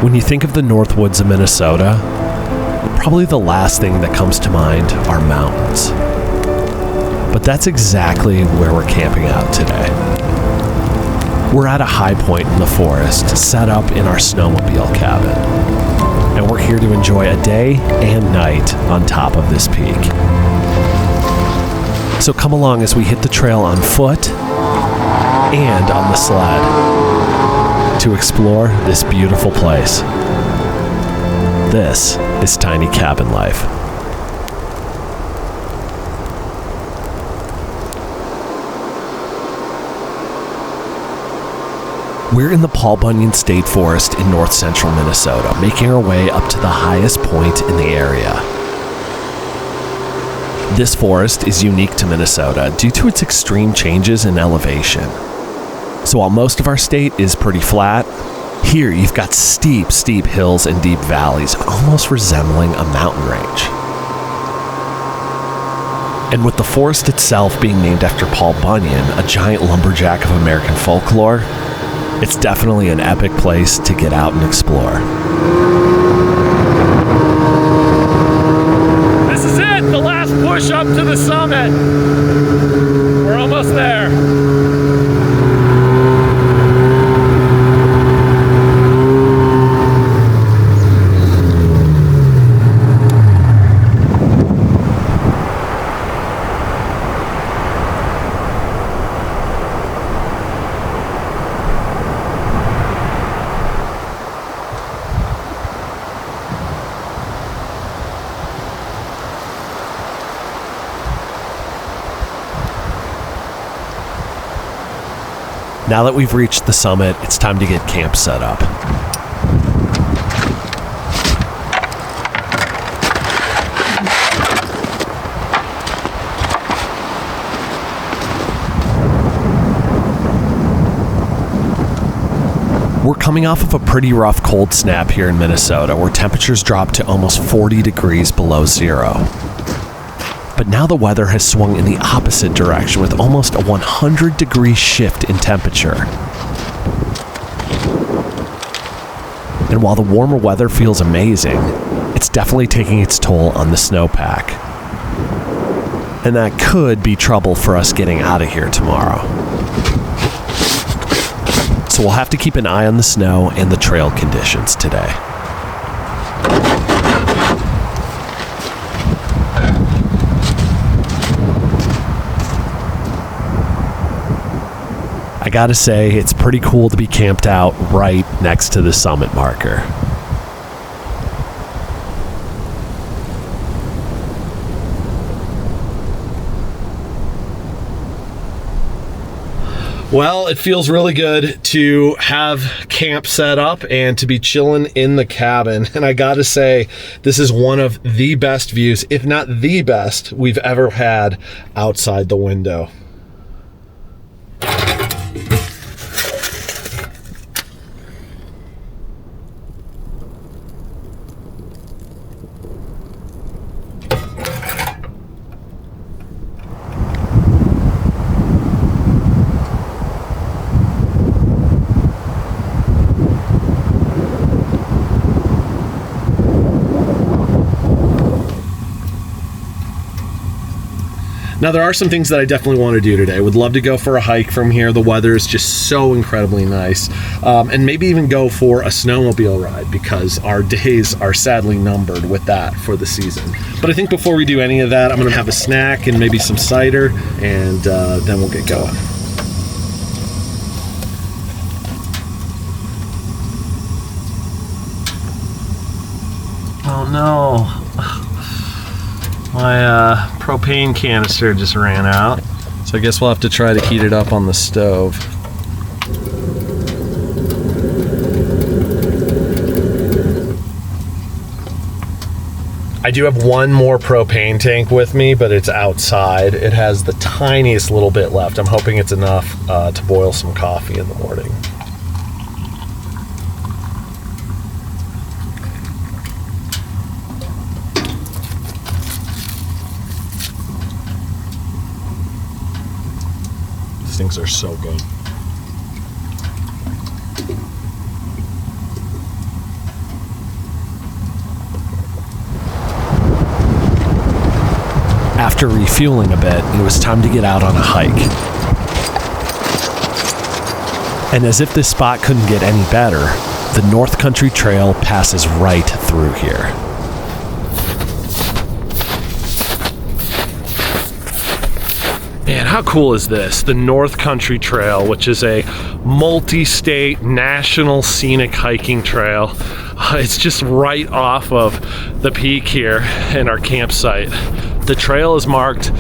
When you think of the North Woods of Minnesota, probably the last thing that comes to mind are mountains. But that's exactly where we're camping out today. We're at a high point in the forest, set up in our snowmobile cabin. And we're here to enjoy a day and night on top of this peak. So come along as we hit the trail on foot and on the sled to explore this beautiful place. This is Tiny Cabin Life. We're in the Paul Bunyan State Forest in north central Minnesota, making our way up to the highest point in the area. This forest is unique to Minnesota due to its extreme changes in elevation. So while most of our state is pretty flat, here you've got steep hills and deep valleys, almost resembling a mountain range. And with the forest itself being named after Paul Bunyan, a giant lumberjack of American folklore, it's definitely an epic place to get out and explore. This is it, the last push up to the summit. We're almost there. Now that we've reached the summit, it's time to get camp set up. We're coming off of a pretty rough cold snap here in Minnesota, where temperatures dropped to almost 40 degrees below zero. But now the weather has swung in the opposite direction with almost a 100-degree shift in temperature. And while the warmer weather feels amazing, it's definitely taking its toll on the snowpack. And that could be trouble for us getting out of here tomorrow. So we'll have to keep an eye on the snow and the trail conditions today. I gotta say, it's pretty cool to be camped out right next to the summit marker. Well, it feels really good to have camp set up and to be chilling in the cabin. And I gotta say, this is one of the best views, if not the best, we've ever had outside the window. Now, there are some things that I definitely want to do today. Would love to go for a hike from here. The weather is just so incredibly nice. And maybe even go for a snowmobile ride, because our days are sadly numbered with that for the season. But I think before we do any of that, I'm going to have a snack and maybe some cider, and then we'll get going. Oh no. My propane canister just ran out. So I guess we'll have to try to heat it up on the stove. I do have one more propane tank with me, but it's outside. It has the tiniest little bit left. I'm hoping it's enough to boil some coffee in the morning. These things are so good. after refueling a bit, it was time to get out on a hike. And as if this spot couldn't get any better, the North Country Trail passes right through here. Man, how cool is this? The North Country Trail, which is a multi-state national scenic hiking trail. It's just right off of the peak here in our campsite. The trail is marked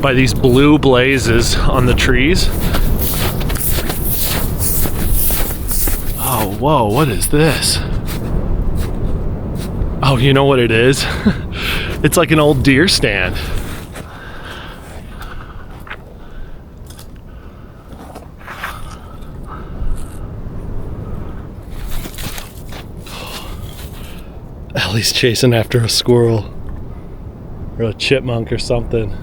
by these blue blazes on the trees. Oh, whoa, what is this? Oh, you know what it is? It's like an old deer stand. Ellie's chasing after a squirrel or a chipmunk or something.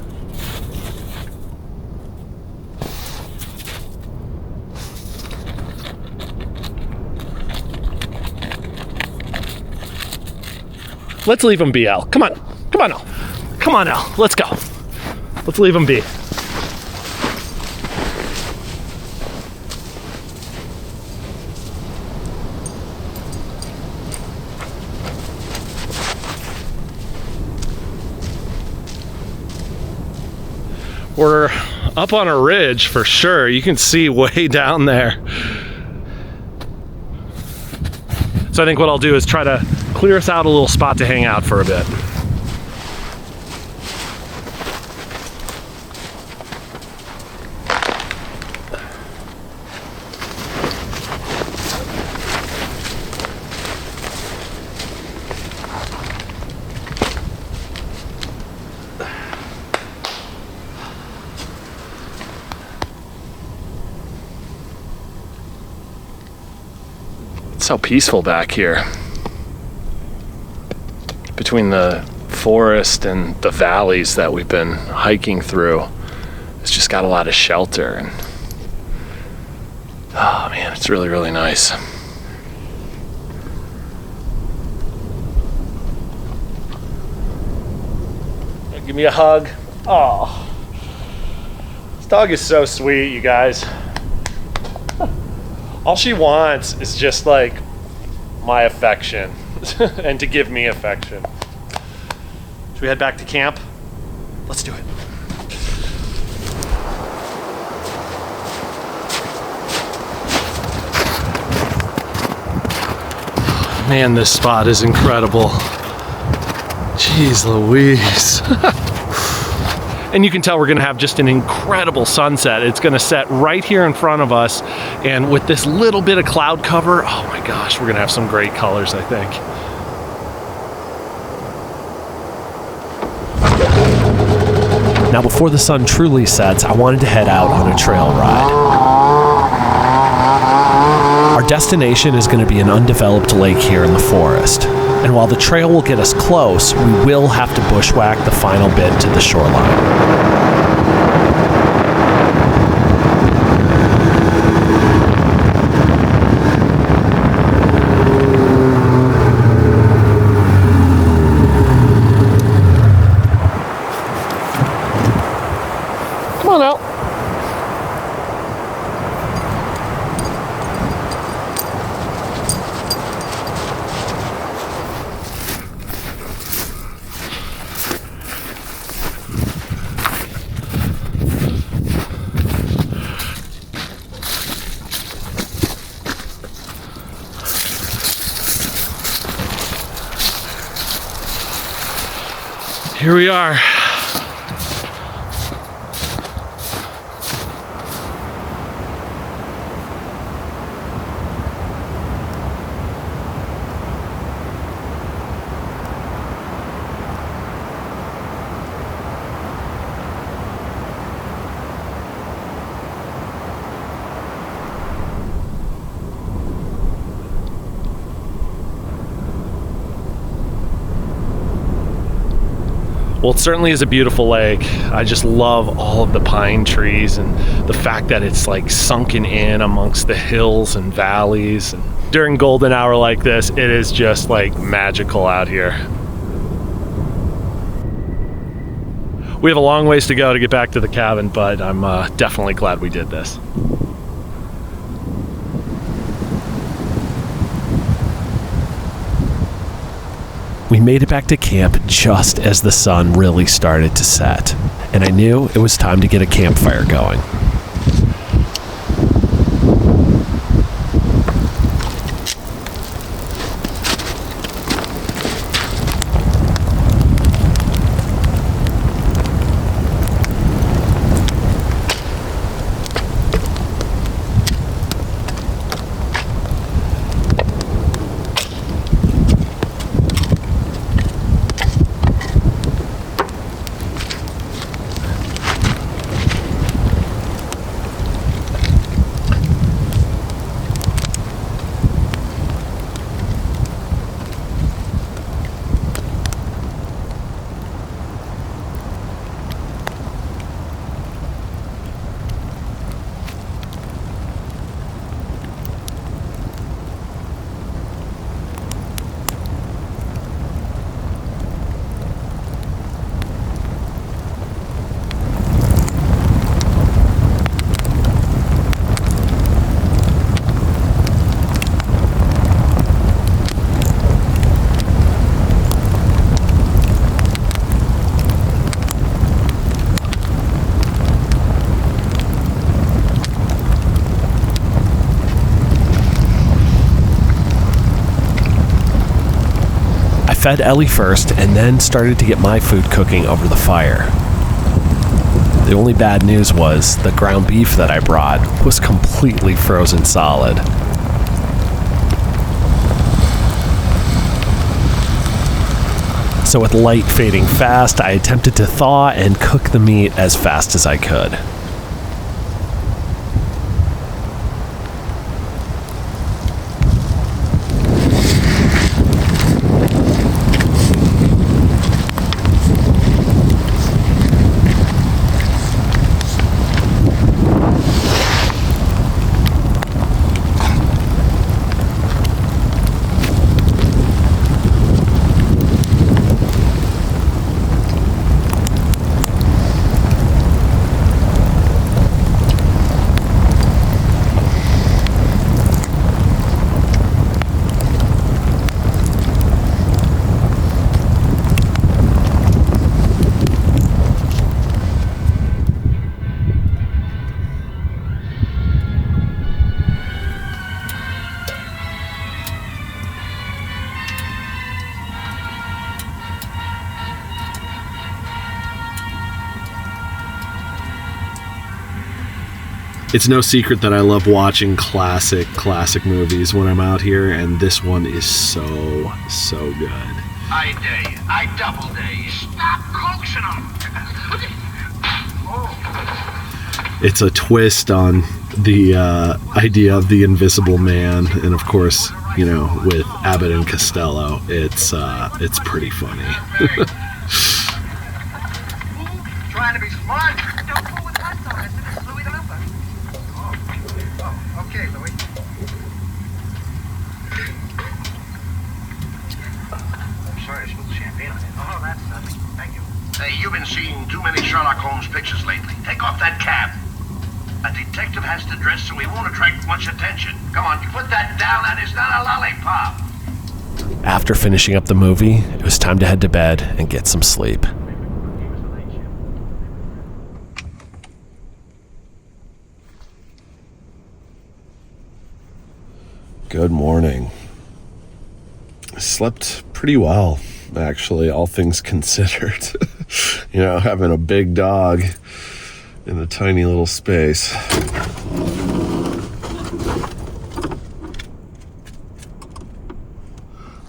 Let's leave him be, Elle. Come on. Come on, Elle. Come on, Elle. Let's go. Let's leave him be. We're up on a ridge for sure. You can see way down there. So I think what I'll do is try to clear us out a little spot to hang out for a bit. It's so peaceful back here. Between the forest and the valleys that we've been hiking through, it's just got a lot of shelter, and oh man, it's really, really nice. Give me a hug. Oh, this dog is so sweet, you guys. All she wants is just like my affection and to give me affection. Should we head back to camp? Let's do it. Man, this spot is incredible. Jeez Louise. And you can tell we're gonna have just an incredible sunset. It's gonna set right here in front of us, and with this little bit of cloud cover, oh my gosh, we're gonna have some great colors, I think. Now, before the sun truly sets, I wanted to head out on a trail ride. Our destination is gonna be an undeveloped lake here in the forest. And while the trail will get us close, we will have to bushwhack the final bit to the shoreline. Come on out. Here we are. Well, it certainly is a beautiful lake. I just love all of the pine trees and the fact that it's like sunken in amongst the hills and valleys. And during golden hour like this, it is just like magical out here. We have a long ways to go to get back to the cabin, but I'm definitely glad we did this. We made it back to camp just as the sun really started to set, and I knew it was time to get a campfire going. Fed Ellie first and then started to get my food cooking over the fire. The only bad news was the ground beef that I brought was completely frozen solid. So with light fading fast, I attempted to thaw and cook the meat as fast as I could. It's no secret that I love watching classic movies when I'm out here, and this one is so good. I dare you. I double dare you. Stop coaxing them. It's a twist on the idea of the Invisible Man, and of course, you know, with Abbott and Costello, it's pretty funny. Trying to be smart. Don't fool with that, though. It's Louis the Looper. Oh, okay, Louis. Sorry, I spilled the champagne on it. Oh, that's nothing. Thank you. Hey, you've been seeing too many Sherlock Holmes pictures lately. Take off that cap. A detective has to dress so he won't attract much attention. Come on, you put that down. That is not a lollipop. After finishing up the movie, it was time to head to bed and get some sleep. Good morning. I slept pretty well, actually, all things considered. You know, having a big dog in a tiny little space.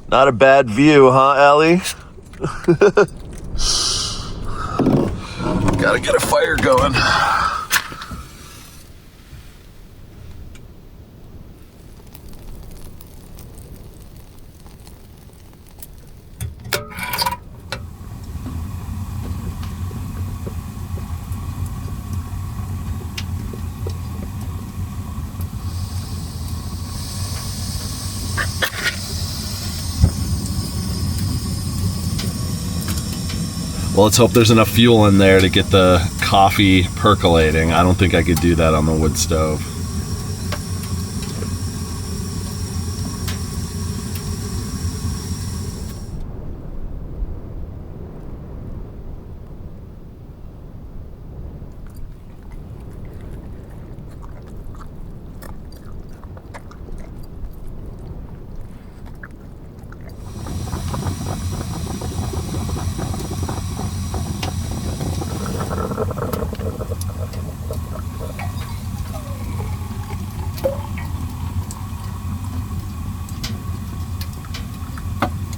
Not a bad view, huh, Ellie? Gotta get a fire going. Well, let's hope there's enough fuel in there to get the coffee percolating. I don't think I could do that on the wood stove.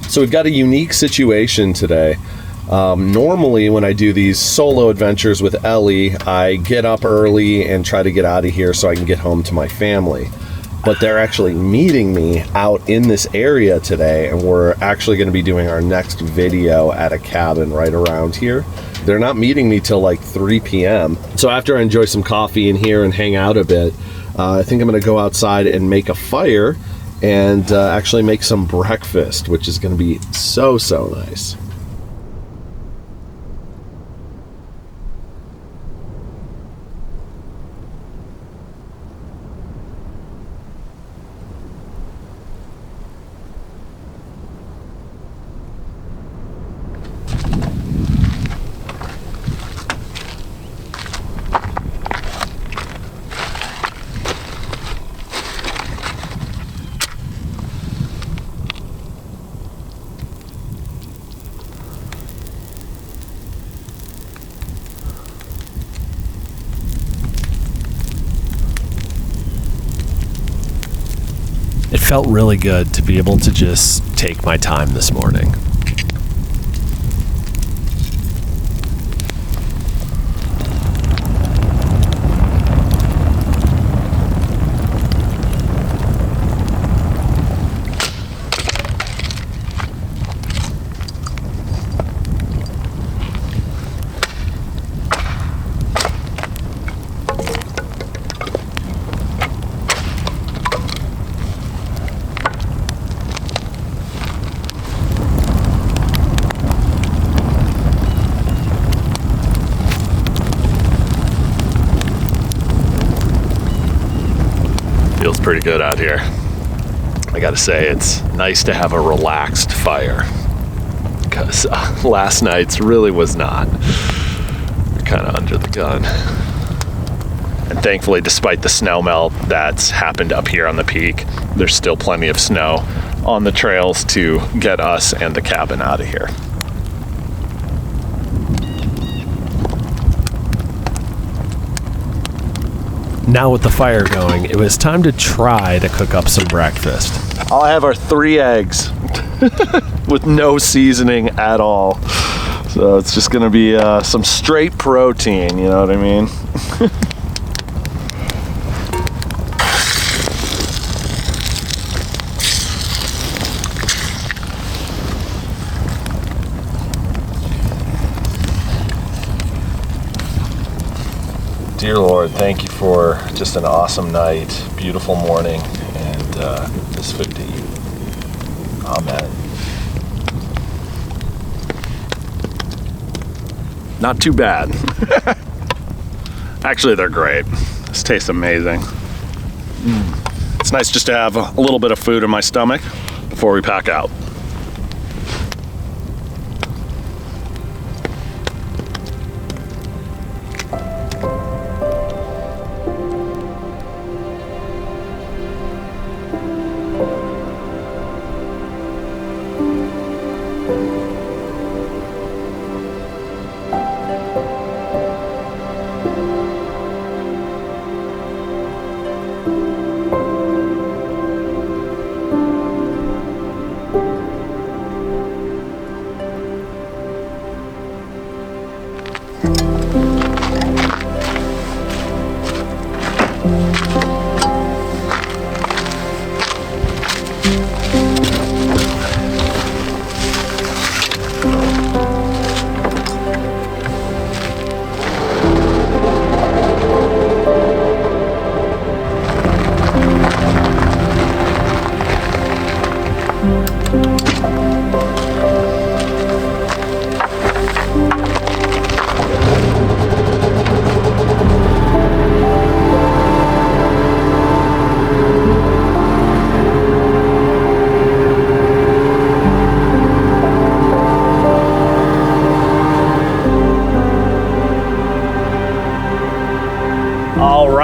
So we've got a unique situation today. Normally when I do these solo adventures with Ellie, I get up early and try to get out of here so I can get home to my family. But they're actually meeting me out in this area today, and we're actually going to be doing our next video at a cabin right around here. They're not meeting me till like 3 p.m. So after I enjoy some coffee in here and hang out a bit, I think I'm going to go outside and make a fire and actually make some breakfast, which is going to be so nice. It felt really good to be able to just take my time this morning. Feels pretty good out here. I gotta say, it's nice to have a relaxed fire, because last night's really was not. We're kind of under the gun. And thankfully, despite the snow melt that's happened up here on the peak, there's still plenty of snow on the trails to get us and the cabin out of here. Now with the fire going, it was time to try to cook up some breakfast. All I have are 3 eggs with no seasoning at all. So it's just gonna be some straight protein, you know what I mean? Dear Lord, thank you for just an awesome night, beautiful morning, and this food to eat. Amen. Not too bad. Actually, they're great. This tastes amazing. It's nice just to have a little bit of food in my stomach before we pack out.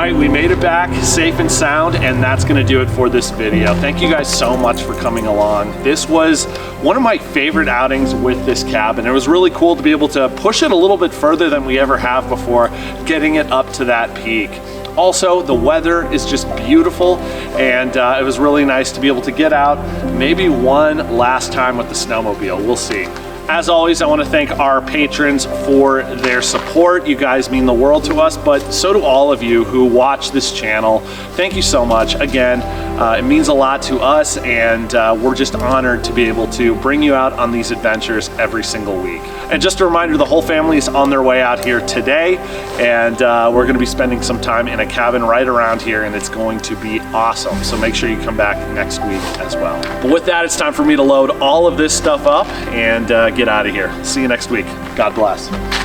right, we made it back safe and sound, and that's gonna do it for this video. Thank you guys so much for coming along. This was one of my favorite outings with this cabin. It was really cool to be able to push it a little bit further than we ever have before, getting it up to that peak. Also, the weather is just beautiful, and it was really nice to be able to get out maybe one last time with the snowmobile. We'll see. As always, I want to thank our patrons for their support. You guys mean the world to us, but so do all of you who watch this channel. Thank you so much. Again, it means a lot to us, and we're just honored to be able to bring you out on these adventures every single week. And just a reminder, the whole family is on their way out here today, and we're going to be spending some time in a cabin right around here, and it's going to be awesome. So make sure you come back next week as well. But with that, it's time for me to load all of this stuff up and get out of here. See you next week. God bless.